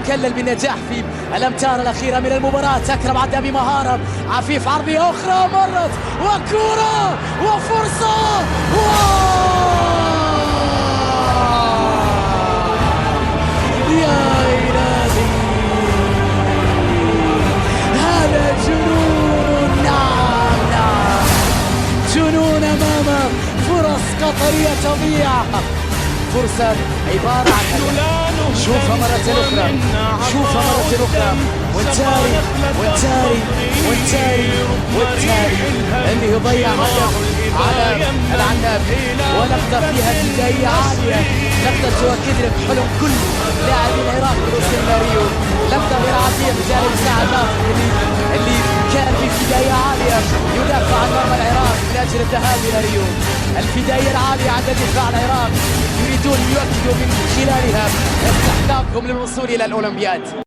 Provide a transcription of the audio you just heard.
يكلل بالنجاح في الأمتار الأخيرة من المباراة. أكرم عدى بمهارة، عفيف عرضية أخرى مرت وكرة وفرصة يا إلهي، هذا جنون. نعم جنون أمام فرص قطرية تضيع. فرصة عبارة عن شوفها مرة أخرى، شوفها مرة أخرى، والتالي والتالي والتالي والتالي اللي يضيع هدف على العنابي، ولقطة فيها بداية عالية، لقطة تؤكد لك حلم كل لاعبي العراق بوصول ماريو. لقطة غير عادية بجانب ساعد ناصر اللي كان في بداية عالية يدافع عن مرمى العراق من أجل الذهاب إلى ريو. البداية العالية عند دفاع العراق يريدون يؤكدوا من خلالها استحقاقهم للوصول إلى الأولمبياد.